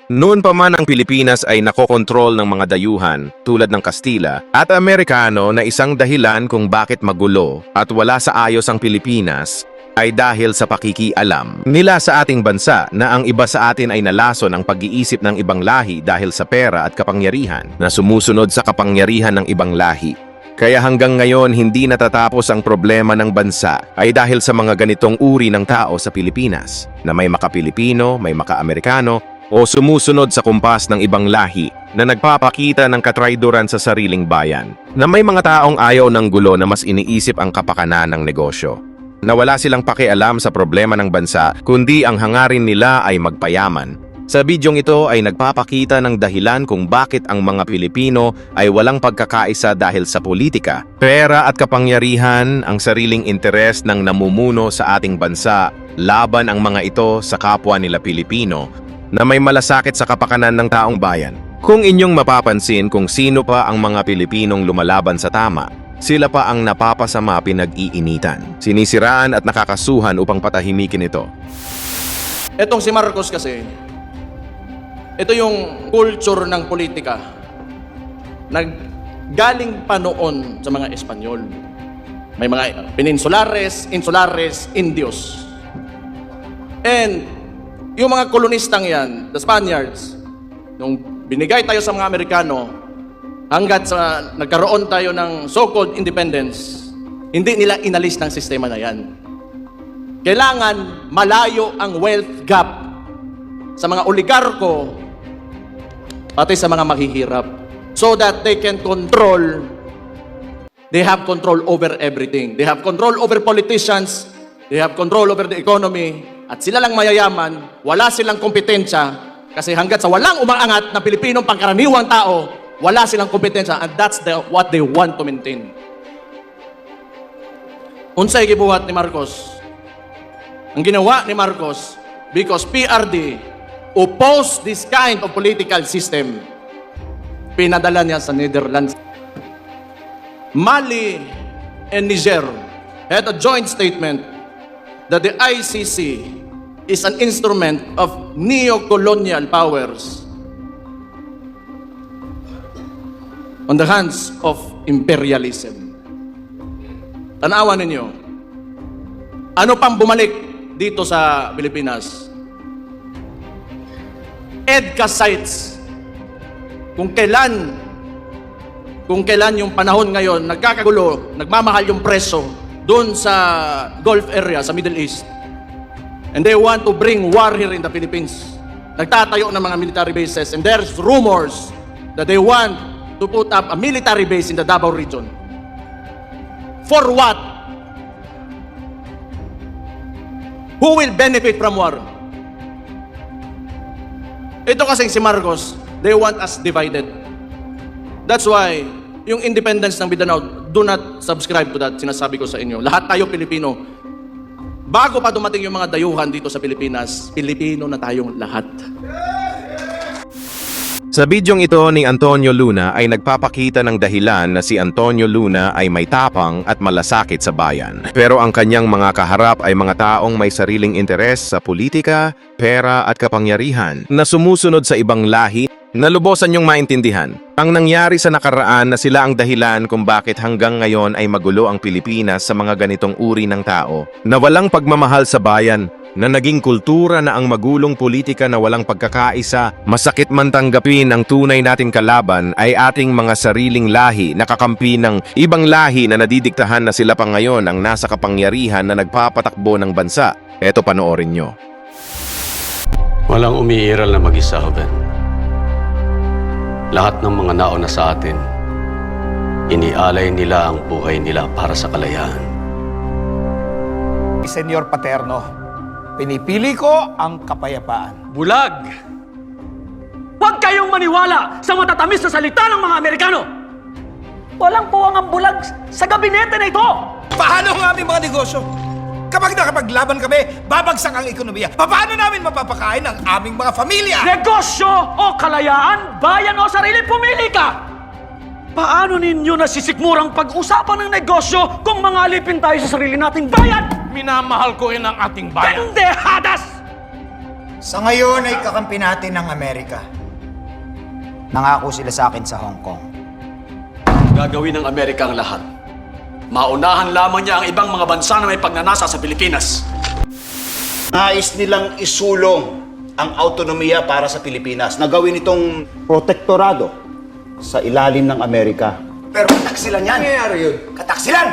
Noon pa man ang Pilipinas ay nakokontrol ng mga dayuhan tulad ng Kastila at Amerikano na isang dahilan kung bakit magulo at wala sa ayos ang Pilipinas ay dahil sa pakikialam nila sa ating bansa na ang iba sa atin ay nalason ang pag-iisip ng ibang lahi dahil sa pera at kapangyarihan na sumusunod sa kapangyarihan ng ibang lahi. Kaya hanggang ngayon hindi natatapos ang problema ng bansa ay dahil sa mga ganitong uri ng tao sa Pilipinas na may maka-Pilipino, may maka-Amerikano o sumusunod sa kumpas ng ibang lahi na nagpapakita ng katrayduran sa sariling bayan, na may mga taong ayaw ng gulo na mas iniisip ang kapakanan ng negosyo, na wala silang pakialam sa problema ng bansa kundi ang hangarin nila ay magpayaman. Sa bidyong ito ay nagpapakita ng dahilan kung bakit ang mga Pilipino ay walang pagkakaisa dahil sa politika, pera at kapangyarihan, ang sariling interes ng namumuno sa ating bansa laban ang mga ito sa kapwa nila Pilipino na may malasakit sa kapakanan ng taong bayan. Kung inyong mapapansin kung sino pa ang mga Pilipinong lumalaban sa tama, sila pa ang napapasama pinag-iinitan, sinisiraan at nakakasuhan upang patahimikin ito. Etong si Marcos kasi, ito yung culture ng politika. Naggaling pa noon sa mga Espanyol. May mga Peninsulares, Insulares, Indios. And yung mga kolonistang yan, the Spaniards, nung binigay tayo sa mga Amerikano, hanggat sa nagkaroon tayo ng so-called independence, hindi nila inalis ng sistema na yan. Kailangan malayo ang wealth gap sa mga oligarko, pati sa mga mahihirap, so that they can control, they have control over everything. They have control over politicians, they have control over the economy, at sila lang mayayaman, wala silang kompetensya, kasi hanggat sa walang umaangat na Pilipinong pangkaraniwang tao, wala silang kompetensya, and that's what they want to maintain. Unsay gibuhat ni Marcos? Ang ginawa ni Marcos, because PRD opposed this kind of political system, pinadala niya sa Netherlands. Mali and Niger had a joint statement that the ICC is an instrument of neo-colonial powers on the hands of imperialism. Tanawan ninyo, ano pang bumalik dito sa Pilipinas? EDCA sites. Kung kailan yung panahon ngayon, nagkakagulo, nagmamahal yung preso doon sa Gulf area, sa Middle East. And they want to bring war here in the Philippines. Nagtatayo ng mga military bases, and there's rumors that they want to put up a military base in the Davao region. For what? Who will benefit from war? Ito kasing si Marcos, they want us divided. That's why, yung independence ng Mindanao, do not subscribe to that. Sinasabi ko sa inyo. Lahat tayo Pilipino. Bago pa dumating yung mga dayuhan dito sa Pilipinas, Pilipino na tayong lahat. Sa bidyong ito ni Antonio Luna ay nagpapakita ng dahilan na si Antonio Luna ay may tapang at malasakit sa bayan. Pero ang kanyang mga kaharap ay mga taong may sariling interes sa politika, pera at kapangyarihan na sumusunod sa ibang lahi na lubosan niyong maintindihan. Ang nangyari sa nakaraan na sila ang dahilan kung bakit hanggang ngayon ay magulo ang Pilipinas sa mga ganitong uri ng tao na walang pagmamahal sa bayan, na naging kultura na ang magulong politika na walang pagkakaisa. Masakit man tanggapin, ang tunay nating kalaban ay ating mga sariling lahi na kakampi ng ibang lahi na nadidiktahan na sila pa ngayon ang nasa kapangyarihan na nagpapatakbo ng bansa. Eto, panoorin nyo. Walang umiiral na mag-isa, Hoven. Lahat ng mga nauna sa atin, inialay nila ang buhay nila para sa kalayaan. Senyor Paterno, pinipili ko ang kapayapaan. Bulag! Huwag kayong maniwala sa matatamis na salita ng mga Amerikano! Walang puwang ang bulag sa gabinete na ito! Paano ang aming mga negosyo? Kapag nakapaglaban kami, babagsak ang ekonomiya. Paano namin mapapakain ang aming mga pamilya? Negosyo o kalayaan, bayan o sarili, pumili ka! Paano ninyo nasisikmurang pag-usapan ng negosyo kung mga alipin tayo sa sarili nating bayan? Minamahal ko rin ang ating bayan. Kandehadas! Sa ngayon ay kakampi natin ng Amerika. Nangako sila sa akin sa Hong Kong. Gagawin ng Amerika ang lahat. Maunahan lamang niya ang ibang mga bansa na may pagnanasa sa Pilipinas. Nais nilang isulong ang autonomiya para sa Pilipinas na gawin itong protektorado sa ilalim ng Amerika. Pero kataksilan yan! Nangyayari yun? Kataksilan!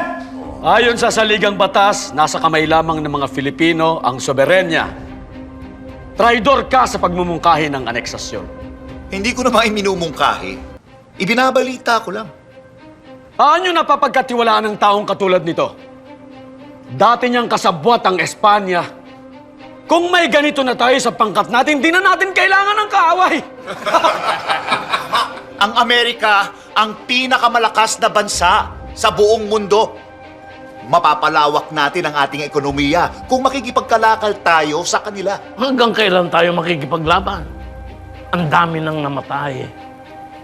Ayon sa saligang batas, nasa kamay lamang ng mga Filipino ang soberenya. Traidor ka sa pagmumungkahi ng aneksasyon. Hindi ko naman minumungkahi. Ibinabalita ko lang. Paano napapagkatiwalaan ng taong katulad nito? Dati niyang kasabwat ang Espanya. Kung may ganito na tayo sa pangkat natin, di na natin kailangan ng kaaway. Ang Amerika ang pinakamalakas na bansa sa buong mundo. Mapapalawak natin ang ating ekonomiya kung makikipagkalakal tayo sa kanila. Hanggang kailan tayo makikipaglaban? Ang dami nang namatay.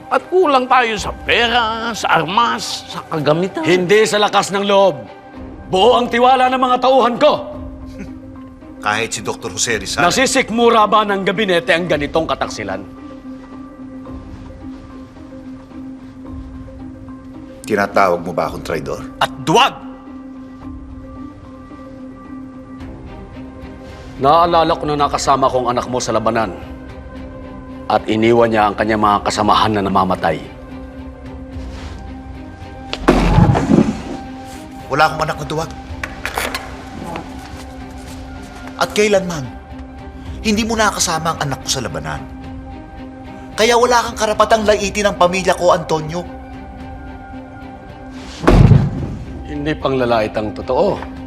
At kulang tayo sa pera, sa armas, sa kagamitan. Hindi sa lakas ng loob. Buo ang tiwala ng mga tauhan ko. Kahit si Dr. Jose Rizal. Nasisikmura ba ng gabinete ang ganitong kataksilan? Tinatawag mo ba akong traidor? At duwag! Naalala ko na nakasama kong anak mo sa labanan at iniwan niya ang kanyang mga kasamahan na namamatay. Wala akong anak na duwag. At kailanman, hindi mo nakasama ang anak ko sa labanan. Kaya wala kang karapatang laitin ang pamilya ko, Antonio. Hindi pang lalait ang totoo.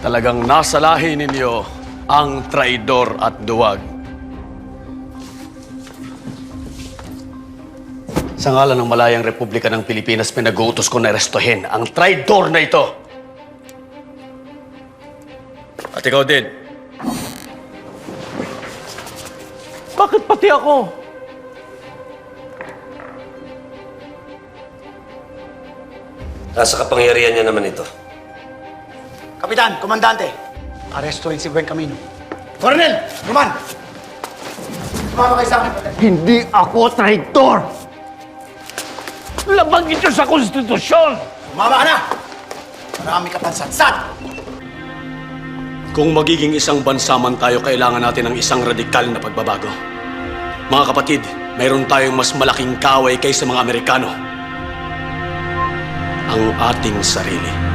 Talagang nasa lahi ninyo ang traidor at duwag. Sa ngalan ng Malayang Republika ng Pilipinas, pinag-uutos ko na arestuhin ang traidor na ito. At ikaw din. Bakit pati ako? Nasa kapangyarihan niya naman ito. Kapitan, Komandante, arestuhin si Buen Camino. Coronel, Roman! Sumama kayo sa akin. Hindi ako traitor! Labag ito sa konstitusyon! Sumama ka na! Marami ka pansatsat! Kung magiging isang bansa man tayo, kailangan natin ng isang radikal na pagbabago. Mga kapatid, mayroon tayong mas malaking kaaway kaysa mga Amerikano. Ang ating sarili.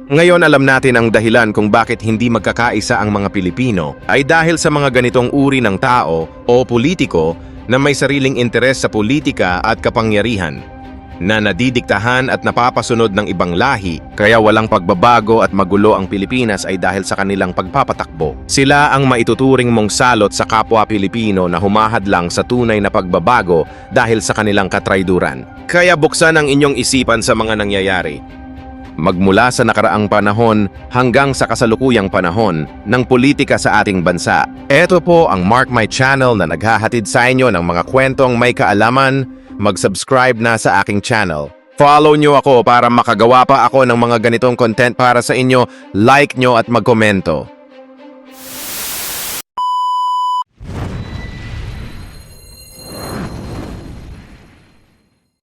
Ngayon alam natin ang dahilan kung bakit hindi magkakaisa ang mga Pilipino ay dahil sa mga ganitong uri ng tao o politiko na may sariling interes sa politika at kapangyarihan, na nadidiktahan at napapasunod ng ibang lahi, kaya walang pagbabago at magulo ang Pilipinas ay dahil sa kanilang pagpapatakbo. Sila ang maituturing mong salot sa kapwa Pilipino na humahadlang sa tunay na pagbabago dahil sa kanilang katrayduran. Kaya buksan ang inyong isipan sa mga nangyayari. Magmula sa nakaraang panahon hanggang sa kasalukuyang panahon ng politika sa ating bansa. Ito po ang Mark My Channel na naghahatid sa inyo ng mga kwentong may kaalaman. Mag-subscribe na sa aking channel. Follow nyo ako para makagawa pa ako ng mga ganitong content para sa inyo. Like nyo at magkomento.